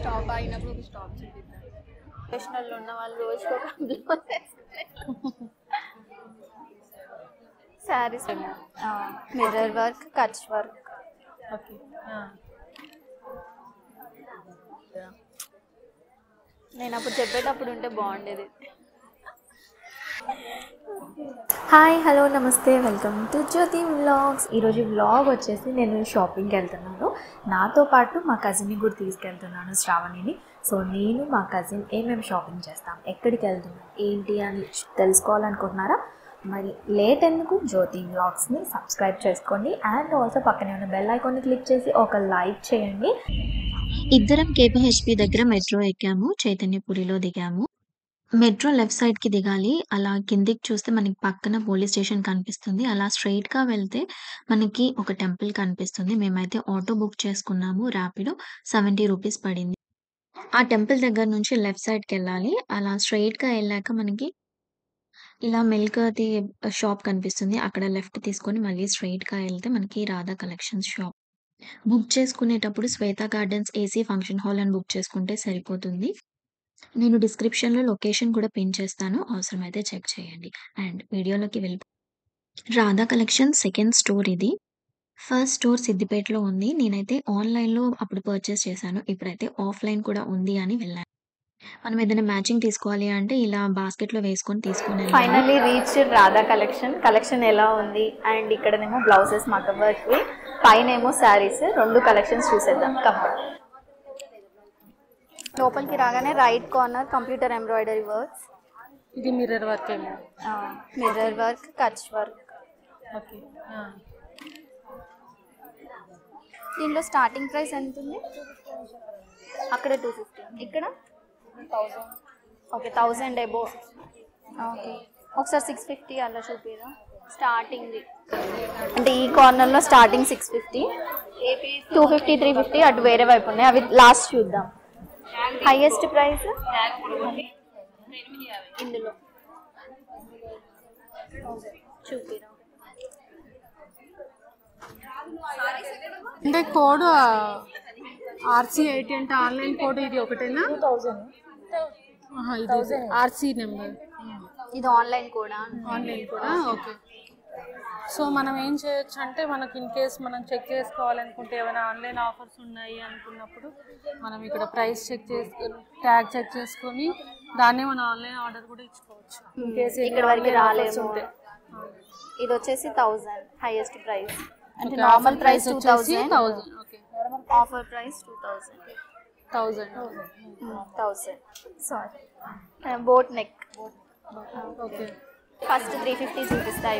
Stop అయినప్పుడు ఒక stop చూపిద్దాం. ప్రొఫెషనల్లో ఉన్న వాళ్ళు రోజుకి ఒక blouse saris mirror work, Kutch work. Okay. నేను అప్పుడు చెప్పేటప్పుడు ఉంటే బాగుండేది. హాయ్, హలో, నమస్తే, వెల్కమ్ టు జ్యోతి వ్లాగ్స్. ఈరోజు వ్లాగ్ వచ్చేసి నేను షాపింగ్కి వెళ్తున్నాను. నాతో పాటు మా కజిన్ని కూడా తీసుకెళ్తున్నాను, శ్రావణిని. సో నేను మా కజిన్ ఏమేమి షాపింగ్ చేస్తాం, ఎక్కడికి వెళ్తున్నాం, ఏంటి అని తెలుసుకోవాలనుకుంటున్నారా? మరి లేట్ ఎందుకు, జ్యోతి వ్లాగ్స్ని సబ్స్క్రైబ్ చేసుకోండి. అండ్ ఆల్సో పక్కనే ఉన్న బెల్ ఐకాన్ని క్లిక్ చేసి ఒక లైక్ చేయండి. ఇద్దరం కేపీహెచ్పి దగ్గర మెట్రో ఎక్కాము, చైతన్యపురిలో దిగాము. మెట్రో లెఫ్ట్ సైడ్‌కి దిగాలి. అలా కిందికి చూస్తే మనకి పక్కన పోలీస్ స్టేషన్ కనిపిస్తుంది. అలా స్ట్రెయిట్‌గా వెళ్తే మనకి ఒక టెంపుల్ కనిపిస్తుంది. మేమైతే ఆటో బుక్ చేసుకున్నాము. ర్యాపిడో ₹70 పడింది. ఆ టెంపుల్ దగ్గర నుంచి లెఫ్ట్ సైడ్‌కెళ్ళాలి. అలా స్ట్రెయిట్‌గా ఎళ్ళాక మనకి ఇలా మిల్క్‌ది షాప్ కనిపిస్తుంది. అక్కడ లెఫ్ట్ తీసుకొని మళ్ళీ స్ట్రెయిట్‌గా ఎళ్తే మనకి రాధా కలెక్షన్స్ షాప్. బుక్ చేసుకునేటప్పుడు శ్వేత గార్డెన్స్ ఏసీ ఫంక్షన్ హాల్ అని బుక్ చేసుకుంటే సరిపోతుంది. నేను డిస్క్రిప్షన్‌లో లొకేషన్ కూడా పిన్ చేస్తాను. అవసరమైతే చెక్ చేయండి. అండ్ వీడియోలోకి రాధా కలెక్షన్స్ సెకండ్ స్టోర్ ఇది. ఫస్ట్ స్టోర్ సిద్దిపేటలో ఉంది. నేనైతే ఆన్‌లైన్‌లో అప్పుడు పర్చేస్ చేశాను. ఇప్పుడైతే ఆఫ్‌లైన్ కూడా ఉంది అని వెళ్ళాను. మనం ఏదైనా మ్యాచింగ్ తీసుకోవాలి అంటే ఇలా బాస్కెట్‌లో వేసుకొని తీసుకొని వెళ్ళాలి. ఫైనల్లీ రీచ్ రాధా కలెక్షన్ ఎలా ఉంది. అండ్ ఇక్కడనేమో బ్లౌజెస్ మగ్గం వర్క్వి, పైనేమో శారీస్, రెండు కలెక్షన్స్ చూసేద్దాం. కంప్లీట్ లోపలికి రాగానే right corner computer embroidery works. ఇది మిర్రర్ వర్క్ ఏమో. Mirror work, Kutch work. Okay. దీనిలో స్టార్టింగ్ ప్రైస్ ఎంత ఉంది? అక్కడ 250, ఇక్కడ 1000. ఓకే, 1000 అబో. ఓకే, ఒకసారి 650 అలా చూపిరా స్టార్టింగ్. అంటే ఈ కార్నర్లో స్టార్టింగ్ 650, 250, 350 అటు వేరే వైపు ఉన్నాయి. అవి లాస్ట్ చూద్దాం. హైయెస్ట్ ప్రైస్ ఇందులో చూపిరా. అంటే కోడ్ RC80 అంటే ఆన్లైన్ కోడ్ ఇది ఒకటేనా? 2000. ఇది RC నెంబర్. ఇది ఆన్లైన్ కూడా. ఆన్లైన్ కూడా. ఓకే. సో మనం ఏం చేయొచ్చు అంటే మనకి ఇన్ కేస్ మనం చెక్ చేసుకోవాలనుకుంటే ఏమైనా ఆన్లైన్ ఆఫర్స్ ఉన్నాయి అనుకున్నప్పుడు మనం ఇక్కడ ప్రైస్ చెక్ చేసుకొని ట్యాగ్ చెక్ చేసుకొని దాన్నే మనం ఆన్లైన్ ఆర్డర్ కూడా ఇచ్చుకోవచ్చు. ఇన్ కేస్ ఇక్కడ వరకు రాలేదు. ఇది వచ్చేసి 1000 హైయెస్ట్ ప్రైస్. అంటే normal price 2000. Okay. Offer price 2000. Sorry, boat neck. Okay. First 350 చూపిస్తాయి.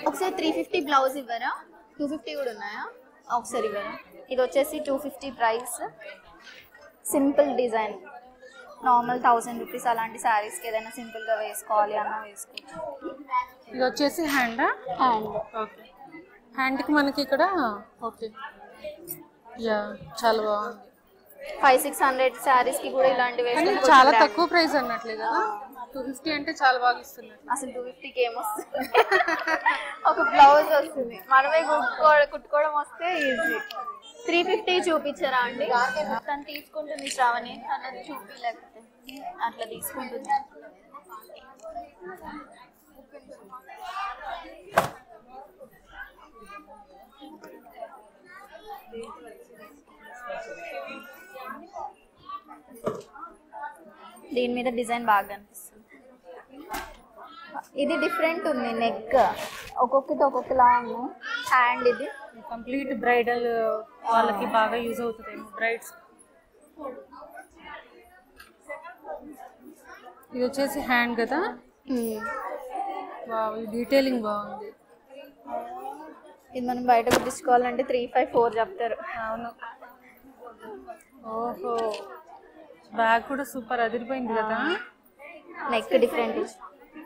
ఒకసారి 350 బ్లౌజ్ ఇవ్వరా? 250 కూడా ఉన్నాయా? ఒకసారి ఇవ్వరా? ఇది వచ్చేసి 250 ప్రైస్. Simple design, normal ₹1000. అలాంటి శారీస్కి ఏదైనా సింపుల్గా వేసుకోవాలి అన్న వేసుకోవచ్చు. ఇది వచ్చేసి హ్యాండా? హ్యాండ్. ఓకే. హ్యాండ్కి మనకి ఇక్కడ. ఓకే. యా, చాలా బాగుంది. 500-600 శారీస్కి కూడా ఇలాంటివి కానీ చాలా తక్కువ ప్రైస్ అన్నట్లే కదా. 250 అంటే చాలా బాగా ఇస్తున్నారు. అసలు 250కి ఏమొస్తుంది? ఒక బ్లౌజ్ వస్తుంది, మనమే కుట్టుకోవడం వస్తే ఈజీ. 350 చూపించారా అండి? తను తీసుకుంటుంది శ్రావణి, తనది చూపించలేకపోతే అట్లా తీసుకుంటుంది. దీని మీద డిజైన్ బాగా కనిపిస్తుంది. ఇది డిఫరెంట్ ఉంది, నెక్ ఒక్కొక్కటి ఒక్కొక్కలా ఉంది. హ్యాండ్ ఇది కంప్లీట్ బ్రైడల్ వాళ్ళకి బాగా యూజ్ అవుతుంది, బ్రైడ్స్. ఇది వచ్చేసి హ్యాండ్ కదా. డీటెయిలింగ్ బాగుంది. ఇది మనం బయట కుట్టించుకోవాలంటే 354 చెప్తారు. అవును. ఓహో, బ్యాగ్ కూడా సూపర్ అదిరిపోయింది కదా. Neck different.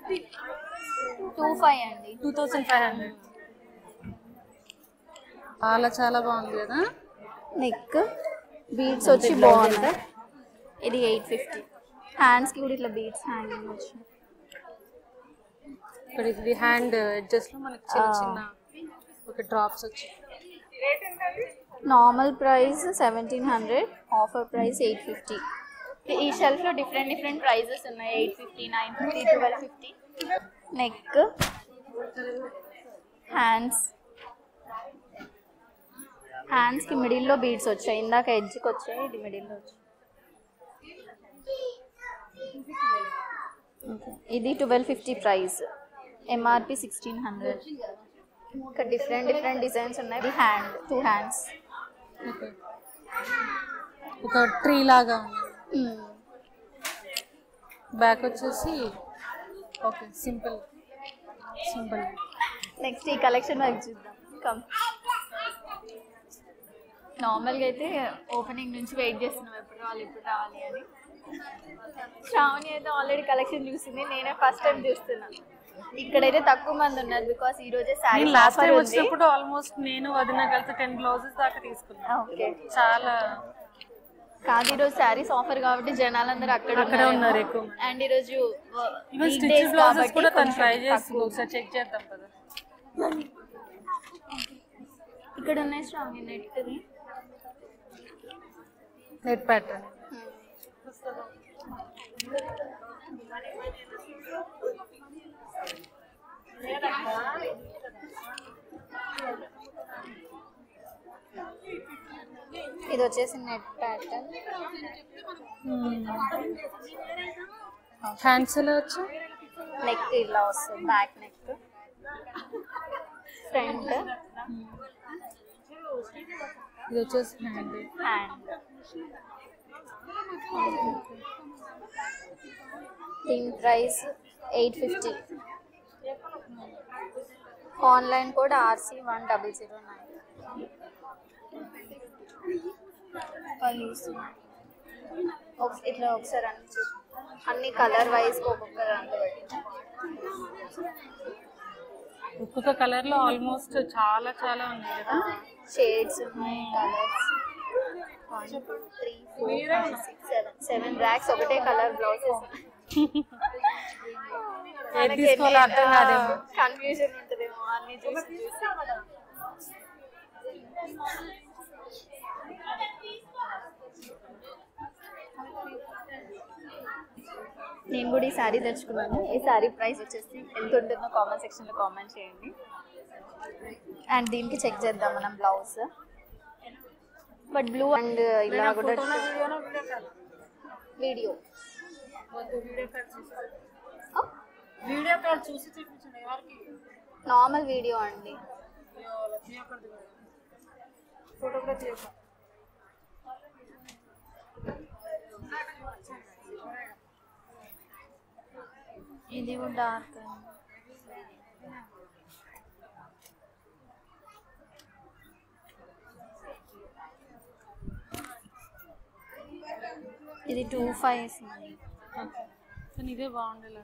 25 అండి. 2500. చాలా బాగుంది కదా. నెక్ బీడ్స్ వచ్చి బాగుంది. ఇది 850. హ్యాండ్స్కి కూడా ఇట్లా బీడ్స్ హ్యాంగింగ్ వచ్చింది. ఇక్కడ ఇది హ్యాండ్ ఎడ్జెస్ లో మనకి చిన్న చిన్న ఒక డ్రాప్స్ వచ్చి నార్మల్ ప్రైస్ 1700, ఆఫర్ ప్రైస్ 850. ఈ షెల్ఫ్లో డిఫరెంట్ డిఫరెంట్ ప్రైజెస్ ఉన్నాయి. 850, 950, 1250. నెక్, హ్యాండ్స్కి మిడిల్లో బీడ్స్ వచ్చాయి. ఇందాక ఎడ్జ్కి వచ్చాయి, ఇది మిడిల్లో వచ్చాయి. ఇది 1250 ప్రైస్, ఎంఆర్పి 1600. ఇంకా డిఫరెంట్ డిఫరెంట్ డిజైన్స్ ఉన్నాయి. ఇది హ్యాండ్, 2 హ్యాండ్స్. ఓకే, ఒక ట్రీ లాగా ఉంది. బ్యాక్ వచ్చేసి ఓకే సింపుల్. నెక్స్ట్ ఈ కలెక్షన్ వైపు చూద్దాం. కమ్. నార్మల్గా అయితే ఓపెనింగ్ నుంచి వెయిట్ చేస్తున్నాం ఎప్పుడు రావాలి అని. శ్రావణి అయితే ఆల్రెడీ కలెక్షన్ చూసింది, నేనే ఫస్ట్ టైం చూస్తున్నాను. ఇక్కడైతే తక్కువ మంది ఉన్నారు బికాస్ ఈ రోజే సారీ లాస్ట్ టైం వచ్చినప్పుడు ఆల్మోస్ట్ నేను వదిన కలిసి 10 బ్లౌజెస్ దాకా తీసుకున్నాను. ఓకే, చాలా కాదు ఈరోజు శారీస్ ఆఫర్ కాబట్టి జనాలందరూ అక్కడ ఉన్నారు ఎక్కువ. అండ్ ఈరోజు ఈవెన్ స్టిచ్ బ్లౌజెస్ కూడా తను ట్రై చేస్తుంది, ఒకసారి చెక్ చేద్దాం కదా. ఇక్కడ ఉన్నాయి శ్రావణి నెట్ ప్యాటర్న్. ఇది వచ్చేసి నెట్ ప్యాటర్న్. హ్యాండ్స్ ఎలా వచ్చి నెక్ ఇలా వస్తుంది, బ్యాక్ నెక్, ఫ్రంట్, ఇది వచ్చేసి హ్యాండ్. దీని ప్రైస్ 850. Online code RC1009. ఇట్లా ఒకసారి అన్ని కలర్ వైజ్ ఒక్కొక్క దాంట్లో పెట్టి, ఒక్కొక్క కలర్ లో ఆల్మోస్ట్ చాలా ఉన్నాయి కదా. షేడ్స్ ఉన్నాయి, కలర్స్. 1 2 3 4 5 6 7 ర్యాక్స్ ఒకటే కలర్ బ్లౌజెస్. కన్ఫ్యూజన్ ఉంటుందేమో అన్ని చూసి. నేను కూడా ఈ శారీ తెచ్చుకున్నాను. ఈ శారీ ప్రైస్ వచ్చేసి ఎంత ఉంటుందో కామెంట్ సెక్షన్లో కామెంట్ చేయండి. అండ్ దీనికి చెక్ చేద్దాం మనం బ్లౌజ్. బట్ బ్లూ అండ్ ఇలా కూడా వీడియో కాల్ చూసి చూపించండి. నార్మల్ వీడియో అండి. ఇది కూడా డార్క్. ఇది 25. కానీ ఇదే బాగుండేలా.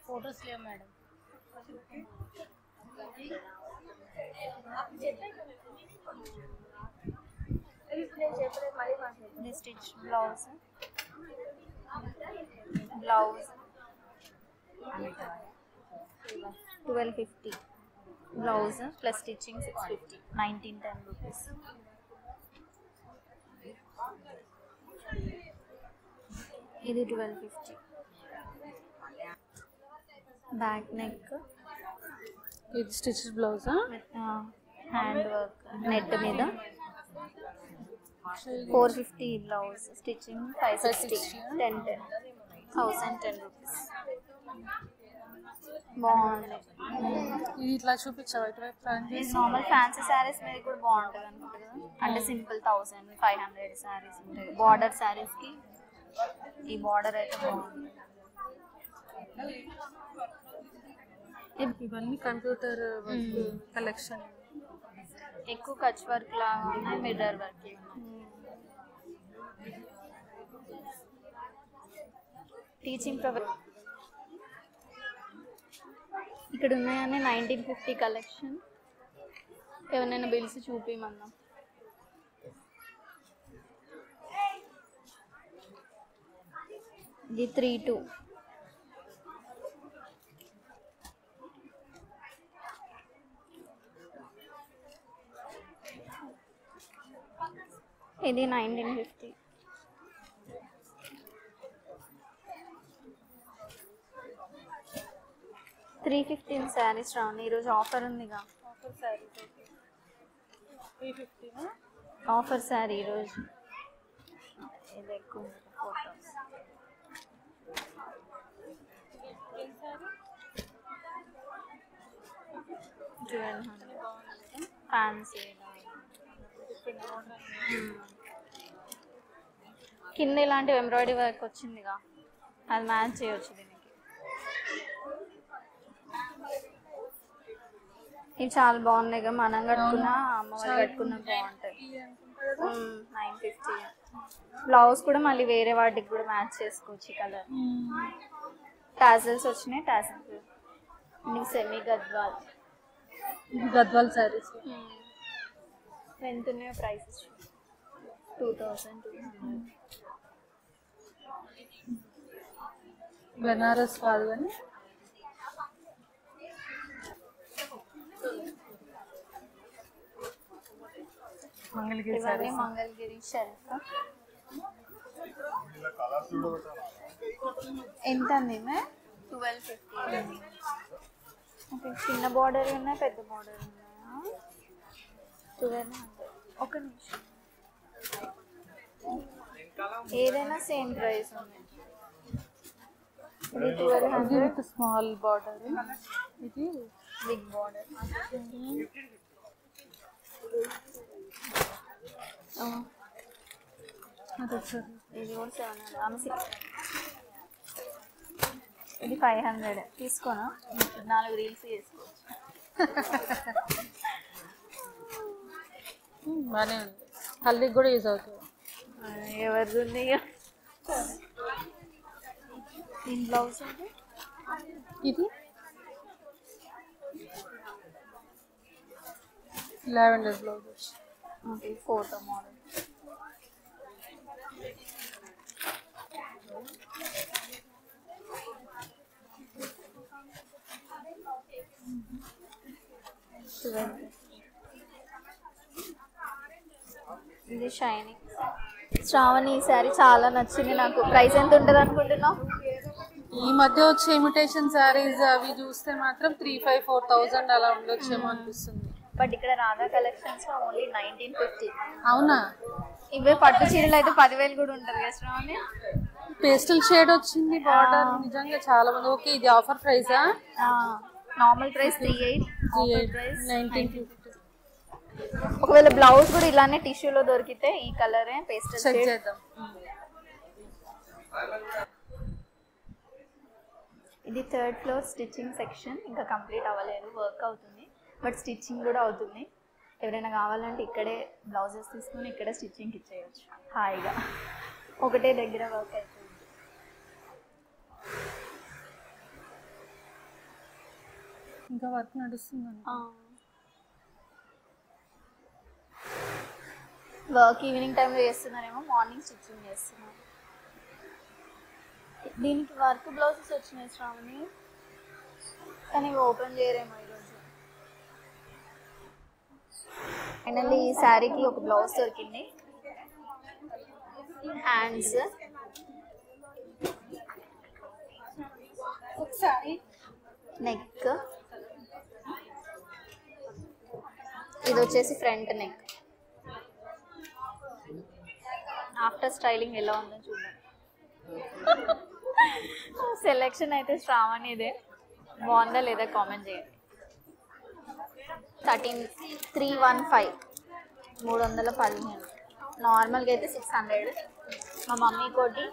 ఫోటోస్ లేవు madam. Stitch blouse 1250. Blouse plus stitching 650, 1910 rupees. ఇది 1250. బ్యాక్ నెక్, ఇది stitch blouse, hand work net మీద 450. Blouse stitching 560, 1010 rupees. బాగుంది. ఇది ఇట్లా చూపించావు ఇటువైపు. నార్మల్ ఫ్యాన్సీ శారీస్ మీద కూడా బాగుంటుంది అనుకుంటా కదా. అంటే సింపుల్ 1500 శారీస్ ఉంటాయి. బార్డర్ శారీస్కి ఈ బార్డర్ అయితే బాగుంటుంది. ఇవన్నీ కంప్యూటర్ వర్క్ కలెక్షన్. ఎక్కువ కచ్ వర్క్ లాగా ఉన్నాయి, మిర్రర్ వర్క్ ఉన్నాయి. టీచింగ్ ప్రొఫెషన్ ఇక్కడ ఉన్నాయని 1950 కలెక్షన్. ఎవరైనా బిల్స్ చూపిమన్నా. ఇది 32. ఇది 1950. $315 శారీస్ రావండి. ఈరోజు ఆఫర్ ఉందిగా. ఆఫర్ శారీ 350 ఆఫర్ శారీ ఈరోజు ఇది ఎక్కువ ఉంది. ఫోటోస్ ఫ్యాన్సీ కింద ఇలాంటి ఎంబ్రాయిడరీ వర్క్ వచ్చిందిగా, అది మ్యాచ్ చేయొచ్చు దీనికి. ఇవి చాలా బాగున్నాయి కదా, మనం కట్టుకున్నా అమ్మవారు కట్టుకున్నా బాగుంటాయి. 950. బ్లౌజ్ కూడా మళ్ళీ వేరే వాటికి కూడా మ్యాచ్ చేసుకోవచ్చు. ఈ కలర్ టాజల్స్ వచ్చినాయి. Tassels semi Gadwal. Gadwal saris ఎంత ఉన్నాయో ప్రైసెస్ 2200. బెనారస్ కాదు కానీ మంగళగిరి ఇవన్నీ మంగళగిరి షెల్ఫ్. ఎంత అండి? 1250. ఓకే, చిన్న బార్డర్ ఉన్నాయి, పెద్ద బార్డర్ ఉన్నాయా? 1200. ఒక నిమిషం, ఏదైనా సేమ్ ప్రైస్ ఉంది. ఇది 1200 స్మాల్ బార్డర్, ఇది బిగ్ బార్డర్. ఇది కూడా 700. ఇది 500. తీసుకోనా? 4 రీల్స్ చేసుకోవచ్చు. బాగానే ఉంది, హల్దీకి కూడా యూజ్ అవుతుంది. ఎవరిది ఉంది? దీని బ్లౌజ్ అంటే ఇది lavender blouse. Okay, photo model. ఇది షైనింగ్. శ్రావణి ఈ శారీ చాలా నచ్చింది నాకు. ప్రైస్ ఎంత ఉంటుంది అనుకుంటున్నావు? ఈ మధ్య వచ్చే ఇమిటేషన్ శారీస్ అవి చూస్తే మాత్రం 3,500-4,000 అలా ఉండొచ్చేమో అనిపిస్తుంది. బట్ ఇక్కడ రాధా కలెక్షన్స్ లో ఓన్లీ 1950. అవునా? ఇవే పట్టు చీరలు అయితే 10,000 కూడా ఉంటుంది కదా శ్రావణి. పేస్టల్ షేడ్ వచ్చింది బార్డర్, నిజంగా చాలా మంది. ఓకే, ఇది ఆఫర్ ప్రైసా? Normal price 38, price 1950. ఒకవేళ బ్లౌజ్ కూడా ఇలానే టిష్యూలో దొరికితే ఈ కలరే పేస్టల్ చెక్ షేడ్ చేద్దాం. ఇది 3rd ఫ్లోర్ స్టిచ్చింగ్ సెక్షన్. ఇంకా కంప్లీట్ అవ్వలేదు, వర్క్ అవుతుంది, బట్ స్టిచ్చింగ్ కూడా అవుతుంది. ఎవరైనా కావాలంటే ఇక్కడే బ్లౌజెస్ తీసుకుని ఇక్కడే స్టిచ్చింగ్కి ఇచ్చేయచ్చు హాయిగా. ఒకటే దగ్గర వర్క్ అవుతుంది. ఇంకా వర్క్ నడుస్తుంది. వర్క్ ఈవినింగ్ టైంలో చేస్తున్నారేమో, మార్నింగ్ స్టిచ్చింగ్ చేస్తున్నారు. దీనికి వర్క్ బ్లౌజెస్ వచ్చినాయి శ్రావణి, కానీ ఓపెన్ చేయరేమో ఈరోజు. ఫైనల్లీ ఈ శారీకి ఒక బ్లౌజ్ దొరికింది. హ్యాండ్స్, నెక్, ఇది వచ్చేసి ఫ్రంట్ నెక్. ఆఫ్టర్ స్టైలింగ్ ఎలా ఉందో చూద్దాం. సెలెక్షన్ అయితే శ్రావణి ఇదే, బాగుందా లేదా కామెంట్ చేయండి. 315 315. నార్మల్గా అయితే 600. మా మమ్మీ కోటి,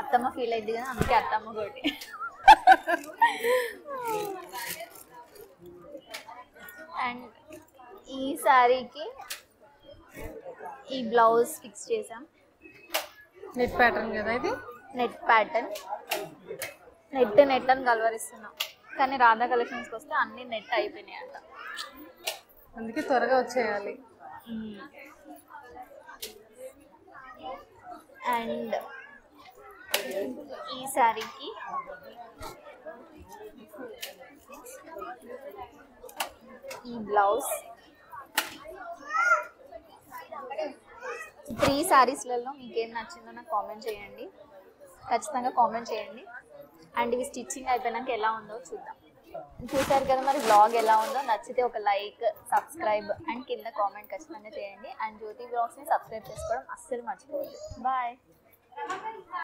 అత్తమ్మ ఫీల్ అయింది కదా, అందుకే అత్తమ్మ కోటి. అండ్ ఈ శారీకి ఈ బ్లౌజ్ ఫిక్స్ చేసాం. నెట్ ప్యాటర్న్ కదా ఇది? Net pattern. నెట్ అని కలవరిస్తున్నాం, కానీ రాధా కలెక్షన్స్కి వస్తే అన్ని నెట్ అయిపోయినాయి అంట, అందుకే త్వరగా వచ్చేయాలి. అండ్ ఈ శారీకి ఈ బ్లౌజ్ 3 శారీస్లలో మీకు ఏం నచ్చిందో నాకు కామెంట్ చేయండి, ఖచ్చితంగా కామెంట్ చేయండి. అండ్ ఇవి స్టిచ్చింగ్ అయిపోయినాక ఎలా ఉందో చూద్దాం. చూసారు కదా మరి బ్లాగ్ ఎలా ఉందో, నచ్చితే ఒక లైక్, సబ్స్క్రైబ్ అండ్ కింద కామెంట్ ఖచ్చితంగా చేయండి. అండ్ జ్యోతి బ్లాగ్స్ని సబ్స్క్రైబ్ చేసుకోవడం అస్సలు మర్చిపోవద్దు. బాయ్.